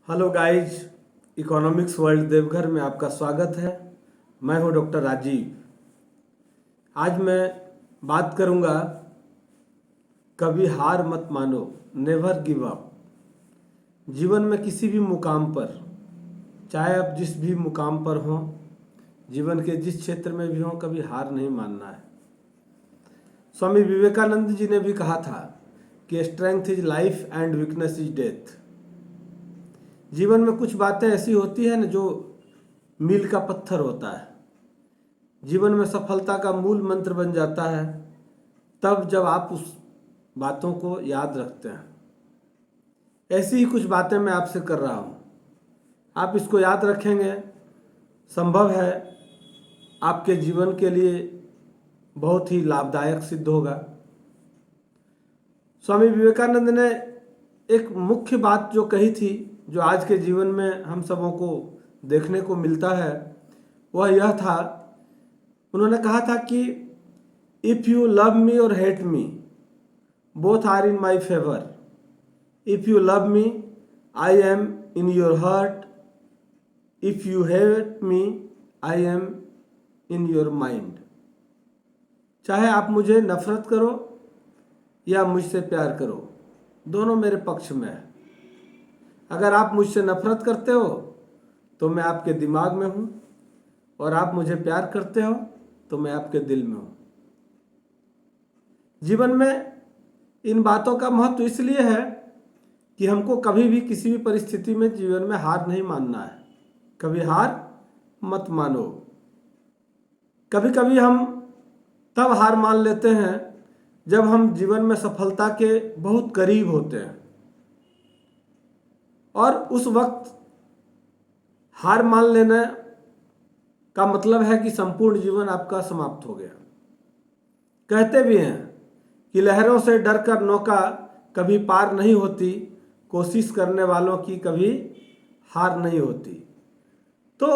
Hello guys, economics world Deoghar में आपका स्वागत है। मैं हूं डॉक्टर राजीव। आज मैं बात करूंगा कभी हार मत मानो, नेवर गिव अप। जीवन में किसी भी मुकाम पर, चाहे आप जिस भी मुकाम पर हों, जीवन के जिस क्षेत्र में भी हों, कभी हार नहीं मानना है। स्वामी विवेकानंद जी ने भी कहा था कि strength is life and weakness is death. जीवन में कुछ बातें ऐसी होती है ना जो मील का पत्थर होता है, जीवन में सफलता का मूल मंत्र बन जाता है तब जब आप उस बातों को याद रखते हैं। ऐसी ही कुछ बातें मैं आपसे कर रहा हूँ। आप इसको याद रखेंगे, संभव है आपके जीवन के लिए बहुत ही लाभदायक सिद्ध होगा। स्वामी विवेकानंद ने एक मुख्य बात जो कही थी, जो आज के जीवन में हम सबों को देखने को मिलता है, वह यह था, उन्होंने कहा था कि इफ़ यू लव मी और hate me both are in my favour. If you love me I am in your heart, if you hate me I am in your mind. चाहे आप मुझे नफरत करो या मुझसे प्यार करो, दोनों मेरे पक्ष में है। अगर आप मुझसे नफरत करते हो तो मैं आपके दिमाग में हूँ, और आप मुझे प्यार करते हो तो मैं आपके दिल में हूँ। जीवन में इन बातों का महत्व इसलिए है कि हमको कभी भी किसी भी परिस्थिति में जीवन में हार नहीं मानना है। कभी हार मत मानो। कभी कभी हम तब हार मान लेते हैं जब हम जीवन में सफलता के बहुत करीब होते हैं, और उस वक्त हार मान लेना का मतलब है कि संपूर्ण जीवन आपका समाप्त हो गया। कहते भी हैं कि लहरों से डरकर नौका कभी पार नहीं होती, कोशिश करने वालों की कभी हार नहीं होती। तो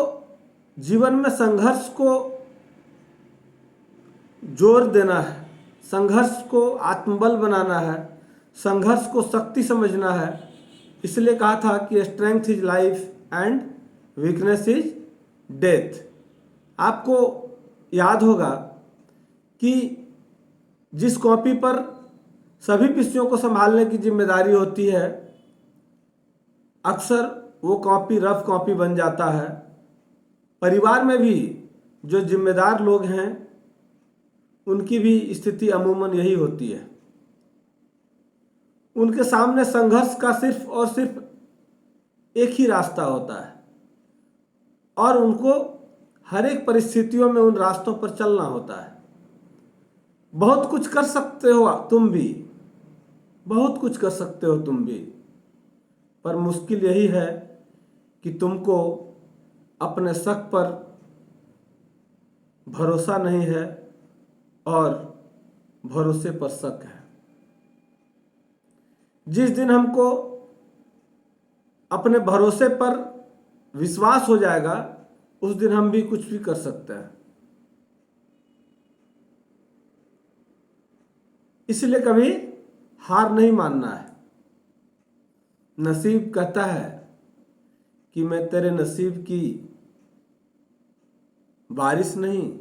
जीवन में संघर्ष को जोर देना है, संघर्ष को आत्मबल बनाना है, संघर्ष को शक्ति समझना है। इसलिए कहा था कि strength is life and weakness is death. आपको याद होगा कि जिस कॉपी पर सभी विषयों को संभालने की जिम्मेदारी होती है, अक्सर वो कॉपी रफ कॉपी बन जाता है। परिवार में भी जो जिम्मेदार लोग हैं उनकी भी स्थिति अमूमन यही होती है। उनके सामने संघर्ष का सिर्फ और सिर्फ एक ही रास्ता होता है, और उनको हर एक परिस्थितियों में उन रास्तों पर चलना होता है। बहुत कुछ कर सकते हो तुम भी, बहुत कुछ कर सकते हो तुम भी, पर मुश्किल यही है कि तुमको अपने शक पर भरोसा नहीं है और भरोसे पर शक है। जिस दिन हमको अपने भरोसे पर विश्वास हो जाएगा, उस दिन हम भी कुछ भी कर सकते हैं। इसलिए कभी हार नहीं मानना है। नसीब कहता है कि मैं तेरे नसीब की बारिश नहीं,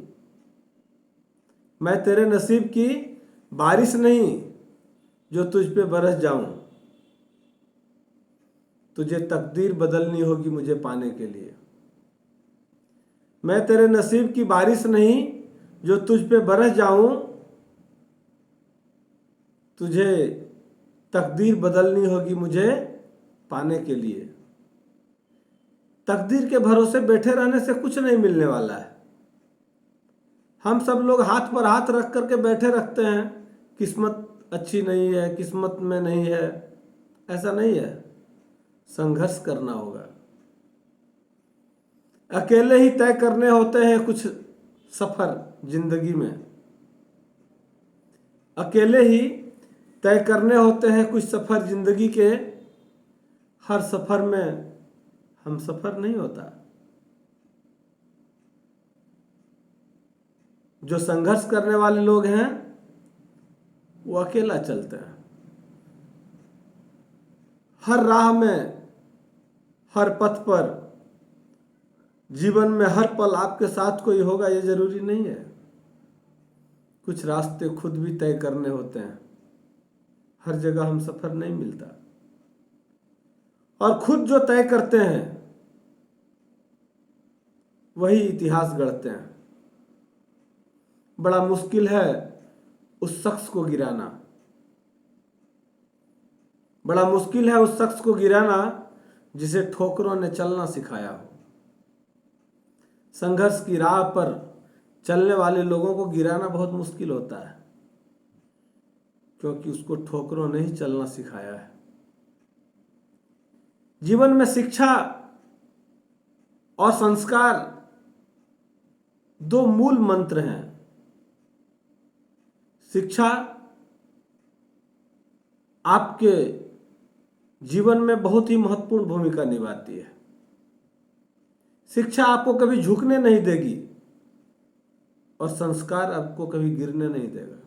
मैं तेरे नसीब की बारिश नहीं जो तुझ पे बरस जाऊं। तुझे तकदीर बदलनी होगी मुझे पाने के लिए। मैं तेरे नसीब की बारिश नहीं जो तुझ पे बरस जाऊं, तुझे तकदीर बदलनी होगी मुझे पाने के लिए। तकदीर के भरोसे बैठे रहने से कुछ नहीं मिलने वाला है। हम सब लोग हाथ पर हाथ रख करके बैठे रखते हैं, किस्मत अच्छी नहीं है, किस्मत में नहीं है। ऐसा नहीं है, संघर्ष करना होगा। अकेले ही तय करने होते हैं कुछ सफर जिंदगी में, अकेले ही तय करने होते हैं कुछ सफर जिंदगी के। हर सफर में हम सफर नहीं होता। जो संघर्ष करने वाले लोग हैं वो अकेला चलते हैं। हर राह में, हर पथ पर जीवन में हर पल आपके साथ कोई होगा ये जरूरी नहीं है। कुछ रास्ते खुद भी तय करने होते हैं। हर जगह हम सफर नहीं मिलता, और खुद जो तय करते हैं वही इतिहास गढ़ते हैं। बड़ा मुश्किल है उस शख्स को गिराना, बड़ा मुश्किल है उस शख्स को गिराना जिसे ठोकरों ने चलना सिखाया हो। संघर्ष की राह पर चलने वाले लोगों को गिराना बहुत मुश्किल होता है, क्योंकि उसको ठोकरों ने ही चलना सिखाया है। जीवन में शिक्षा और संस्कार दो मूल मंत्र हैं। शिक्षा आपके जीवन में बहुत ही महत्वपूर्ण भूमिका निभाती है। शिक्षा आपको कभी झुकने नहीं देगी और संस्कार आपको कभी गिरने नहीं देगा।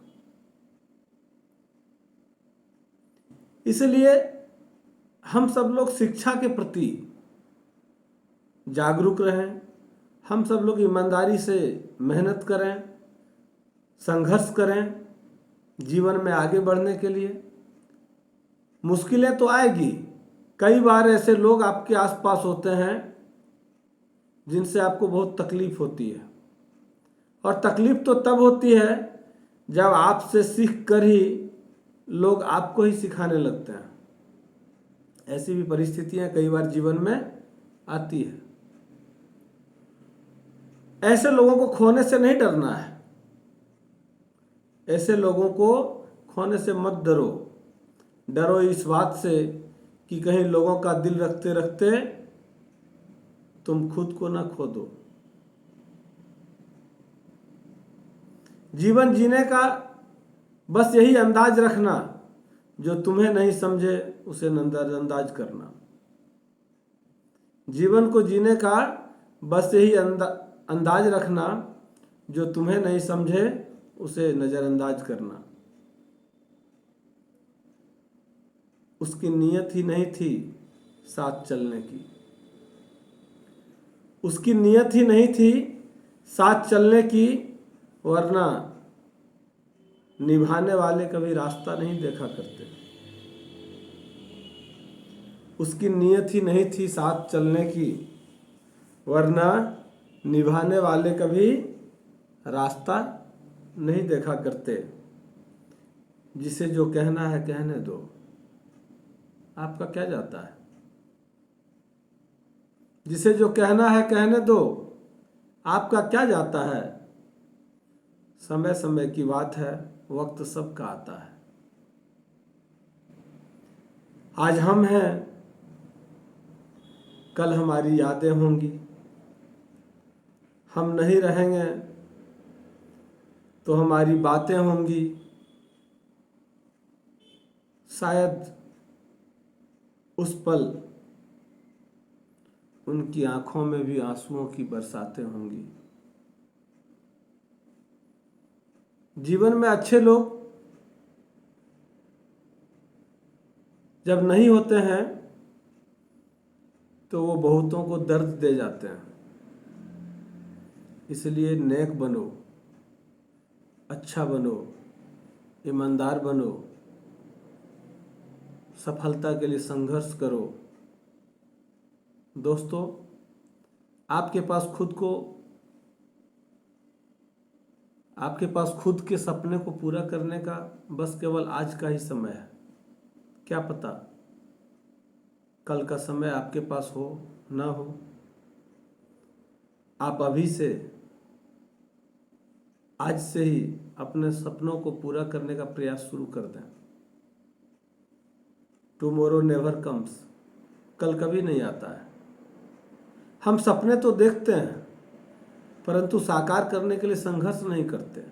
इसलिए हम सब लोग शिक्षा के प्रति जागरूक रहें। हम सब लोग ईमानदारी से मेहनत करें, संघर्ष करें जीवन में आगे बढ़ने के लिए। मुश्किलें तो आएगी, कई बार ऐसे लोग आपके आसपास होते हैं जिनसे आपको बहुत तकलीफ होती है, और तकलीफ तो तब होती है जब आपसे सीख कर ही लोग आपको ही सिखाने लगते हैं। ऐसी भी परिस्थितियां कई बार जीवन में आती है। ऐसे लोगों को खोने से नहीं डरना है, ऐसे लोगों को खोने से मत डरो। डरो इस बात से कि कहीं लोगों का दिल रखते रखते तुम खुद को ना खो दो। जीवन जीने का बस यही अंदाज रखना, जो तुम्हें नहीं समझे उसे नजरअंदाज करना। जीवन को जीने का बस यही अंदाज रखना, जो तुम्हें नहीं समझे उसे नजरअंदाज करना। उसकी नीयत ही नहीं थी साथ चलने की, उसकी नीयत ही नहीं थी साथ चलने की, वरना निभाने वाले कभी रास्ता नहीं देखा करते। उसकी नीयत ही नहीं थी साथ चलने की, वरना निभाने वाले कभी रास्ता नहीं देखा करते। जिसे जो कहना है कहने दो, आपका क्या जाता है। जिसे जो कहना है कहने दो, आपका क्या जाता है। समय समय की बात है, वक्त सबका आता है। आज हम हैं, कल हमारी यादें होंगी। हम नहीं रहेंगे तो हमारी बातें होंगी। शायद उस पल उनकी आंखों में भी आंसुओं की बरसातें होंगी। जीवन में अच्छे लोग जब नहीं होते हैं तो वो बहुतों को दर्द दे जाते हैं। इसलिए नेक बनो, अच्छा बनो, ईमानदार बनो, सफलता के लिए संघर्ष करो। दोस्तों, आपके पास खुद के सपने को पूरा करने का बस केवल आज का ही समय है। क्या पता कल का समय आपके पास हो ना हो। आप अभी से, आज से ही अपने सपनों को पूरा करने का प्रयास शुरू कर दें। टुमारो नेवर कम्स, कल कभी नहीं आता है। हम सपने तो देखते हैं, परंतु साकार करने के लिए संघर्ष नहीं करते।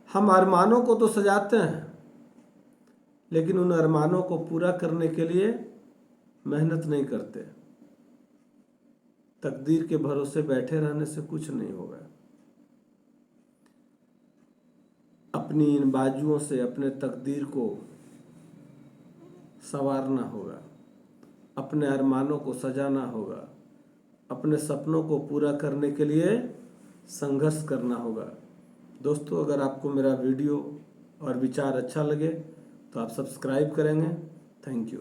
हम अरमानों को तो सजाते हैं, लेकिन उन अरमानों को पूरा करने के लिए मेहनत नहीं करते। तकदीर के भरोसे बैठे रहने से कुछ नहीं होगा। अपनी इन बाजुओं से अपने तकदीर को संवारना होगा। अपने अरमानों को सजाना होगा, अपने सपनों को पूरा करने के लिए संघर्ष करना होगा। दोस्तों, अगर आपको मेरा वीडियो और विचार अच्छा लगे तो आप सब्सक्राइब करेंगे। Thank you.